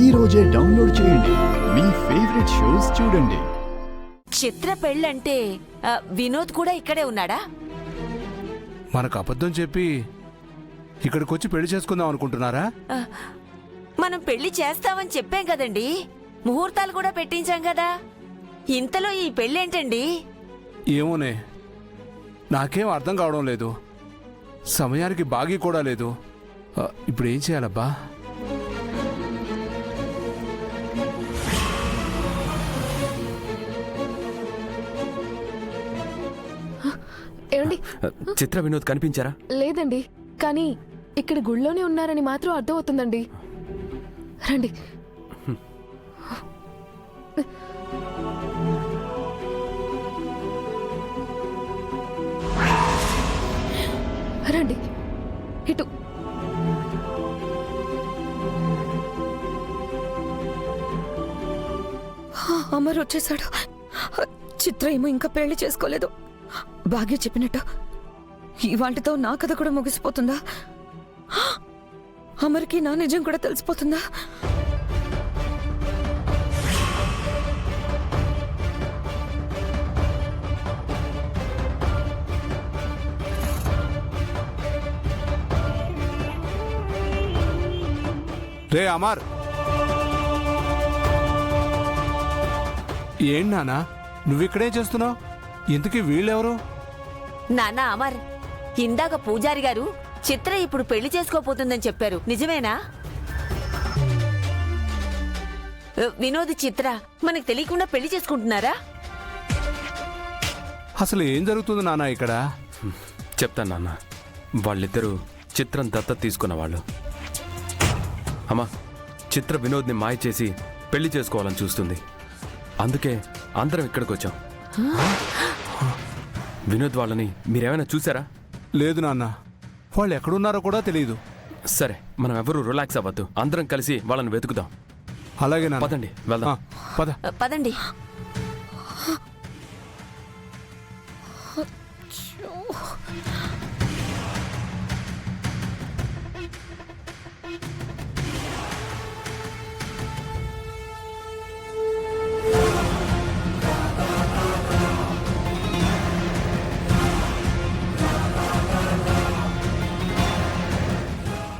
ఈ రోజే డౌన్లోడ్ చేయండి. మీ ఫేవరెట్ షోస్ చూడండి. చిత్ర పెళ్ళంటే వినోద్ కూడా ఇక్కడే ఉన్నాడా? మనకు అబద్ధం చెప్పి ఇక్కడికొచ్చి పెళ్లి చేసుకుందాం అనుకుంటున్నారా? మనం పెళ్లి చేస్తామని చెప్పాం కదండి. ముహూర్తాలు కూడా పెట్టించాం కదా. ఇంతలో ఈ పెళ్ళేంటండి? ఏమోనే, నాకేం అర్థం కావడం లేదు. సమయానికి బాగి కూడా లేదు. ఇప్పుడు ఏం చేయాలబ్బా? ఏమండి, చిత్ర వినోద్ కనిపించారా? లేదండి, కానీ ఇక్కడ గుళ్ళోనే ఉన్నారని మాత్రం అర్థం అవుతుందండి. రండి. రండి ఇటు. అమర్ వచ్చేసాడు. చిత్ర ఏమో ఇంకా పెళ్లి చేసుకోలేదు. భాగ్య చెప్పినట్టు ఇవాళతో నా కథ కూడా ముగిసిపోతుందా? అమర్కి నా నిజం కూడా తెలిసిపోతుందా? రే అమర్, ఏం నానా నువ్విక్కడేం చేస్తున్నావు? ఇంతకీ వీళ్ళెవరు? నాన్న అమర్, ఇందాక పూజారి గారు చిత్ర ఇప్పుడు పెళ్లి చేసుకోపోతుందని చెప్పారు. నిజమేనా? వినోద్ చిత్ర మనకు తెలియకుండా పెళ్లి చేసుకుంటున్నారా? అసలు ఏం జరుగుతుంది నానా ఇక్కడ? చెప్తాను నాన్న. వాళ్ళిద్దరూ చిత్రం దత్తత తీసుకున్న వాళ్ళు. అమ్మా, చిత్ర వినోద్ని మాయ చేసి పెళ్లి చేసుకోవాలని చూస్తుంది. అందుకే అందరం ఇక్కడికి వచ్చాం. వినోద్ వాళ్ళని మీరేమైనా చూసారా? లేదు నాన్న, వాళ్ళు ఎక్కడున్నారో కూడా తెలియదు. సరే, మనం ఎవరూ రిలాక్స్ అవ్వద్దు. అందరం కలిసి వాళ్ళని వెతుకుదాం. అలాగే నాన్న. పదండి, వెళ్దాం. పద. పదండి.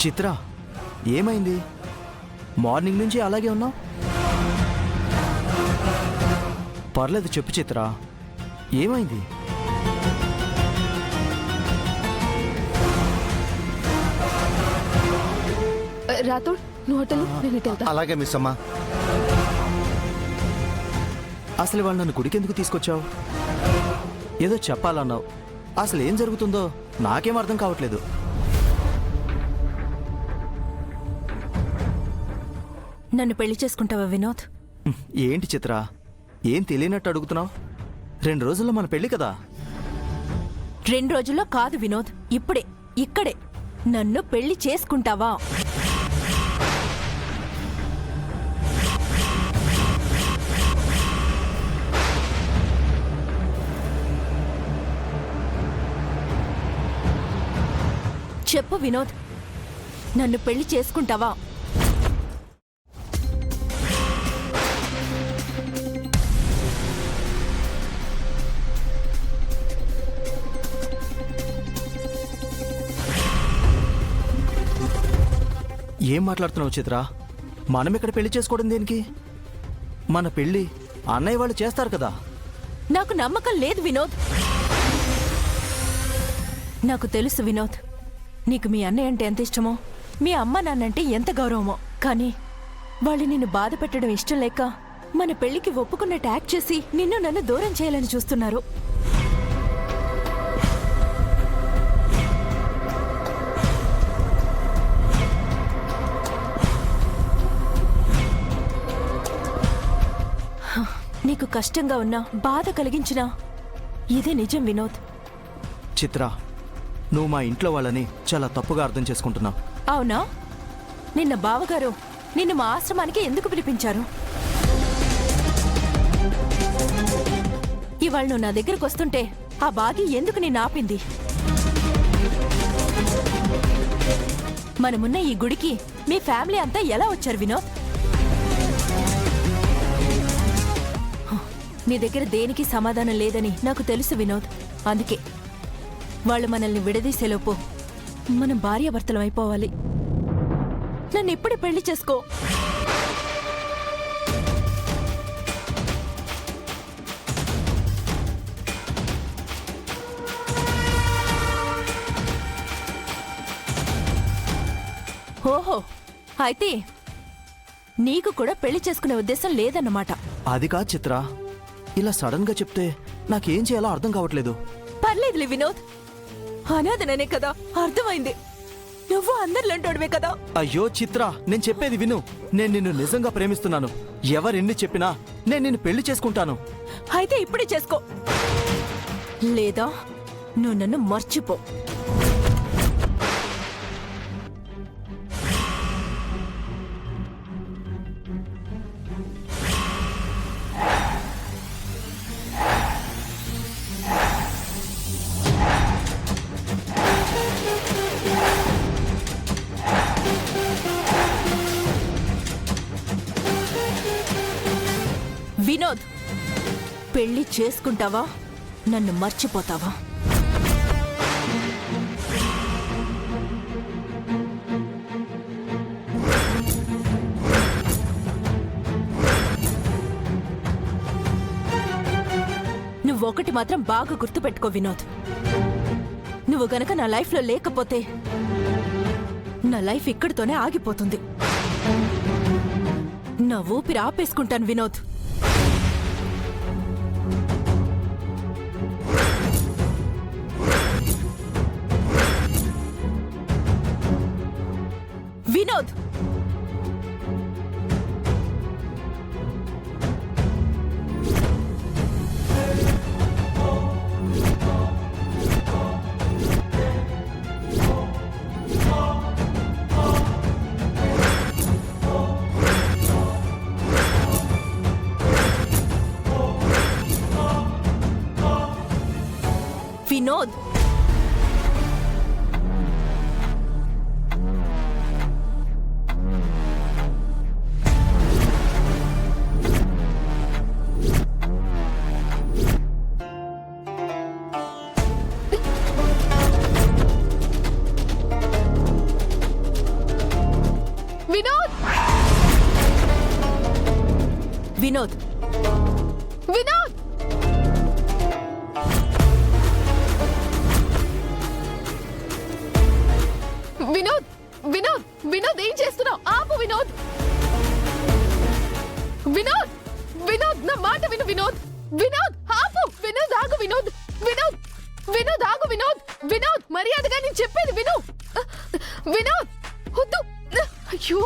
చిత్ర, ఏమైంది? మార్నింగ్ నుంచి అలాగే ఉన్నావు. పర్లేదు, చెప్పు చిత్ర, ఏమైంది? రాథోడ్, నువ్వు హోటల్, నేను ఇటు వెళ్తా. అలాగే మిస్ అమ్మా. అసలు వాళ్ళు నన్ను గుడికి ఎందుకు తీసుకొచ్చావు? ఏదో చెప్పాలన్నావు. అసలు ఏం జరుగుతుందో నాకేం అర్థం కావట్లేదు. నన్ను పెళ్లి చేసుకుంటావా వినోద్? ఏంటి చిత్ర, ఏం తెలియనట్టు అడుగుతున్నావు? 2 రోజుల్లో మన పెళ్లి కదా. 2 రోజుల్లో కాదు వినోద్, ఇప్పుడే, ఇక్కడే. నన్ను పెళ్లి చేసుకుంటావా? చెప్పు వినోద్, నన్ను పెళ్లి చేసుకుంటావా? ఏం మాట్లాడుతున్నావు చిత్ర? మనం ఇక్కడ పెళ్లి చేసుకోవడం దేనికి? మన పెళ్లి అన్నయ్య వాళ్ళు చేస్తారు కదా. నాకు నమ్మకం లేదు వినోద్. నాకు తెలుసు వినోద్, నీకు మీ అన్నయ్య అంటే ఎంత ఇష్టమో, మీ అమ్మ నాన్నంటే ఎంత గౌరవమో. కానీ వాళ్ళు నిన్ను బాధ పెట్టడం ఇష్టం లేక మన పెళ్లికి ఒప్పుకున్నట్టు యాక్ట్ చేసి నిన్ను నన్ను దూరం చేయాలని చూస్తున్నారు. నీకు కష్టంగా ఉన్నా, బాధ కలిగించినా ఇదే నిజం వినోద్. చిత్ర, నువ్వు మా ఇంట్లో వాళ్ళని చాలా తప్పుగా అర్థం చేసుకుంటున్నావు. అవునా? నిన్న బావగారు నిన్ను మా ఆశ్రమానికి ఎందుకు పిలిపించారు? ఇవాళ నువ్వు నా దగ్గరకు వస్తుంటే ఆ బాగి ఎందుకు నిన్ను ఆపింది? మనమున్న ఈ గుడికి మీ ఫ్యామిలీ అంతా ఎలా వచ్చారు వినోద్? నీ దగ్గర దేనికి సమాధానం లేదని నాకు తెలుసు వినోద్. అందుకే వాళ్ళు మనల్ని విడదీసేలోపు మనం భార్యాభర్తలం అయిపోవాలి. నన్ను ఇప్పుడే పెళ్లి చేసుకో. ఓహో, అయితే నీకు కూడా పెళ్లి చేసుకునే ఉద్దేశం లేదన్నమాట. అది కాదు చిత్ర, ఇలా సడన్ గా చెప్తే నాకేం చేయాలో అర్థం కావట్లేదు. పర్లేదులే వినోద్, అనాథననే కదా, అర్థమైంది. నువ్వు అందరిలాంటోడివే కదా. అయ్యో చిత్ర, నేను చెప్పేది విను. నేను నిన్ను నిజంగా ప్రేమిస్తున్నాను. ఎవరెన్ని చెప్పినా నేను నిన్ను పెళ్లి చేసుకుంటాను. అయితే ఇప్పుడే చేసుకో, లేదా నువ్వు నన్ను మర్చిపో. వినోద్, పెళ్లి చేసుకుంటావా, నన్ను మర్చిపోతావా? నువ్వొకటి మాత్రం బాగా గుర్తుపెట్టుకో వినోద్, నువ్వు గనక నా లైఫ్లో లేకపోతే నా లైఫ్ ఇక్కడితోనే ఆగిపోతుంది. నా ఊపిరి ఆపేసుకుంటాను వినోద్. వినోద్, వినోద్, వినోద్, వినోద్, వినోద్, వినోద్, వినోద్, వినోద్, ఏం చేస్తున్నావు? ఆపు వినోద్. వినోద్, వినోద్, నా మాట విను వినోద్. వినోద్, ఆపు. వినోద్, ఆగు వినోద్. వినోద్, వినోద్, ఆగు వినోద్. వినోద్, మర్యాదగా నేను చెప్పేది విను. వినోద్, వద్దు. అయ్యో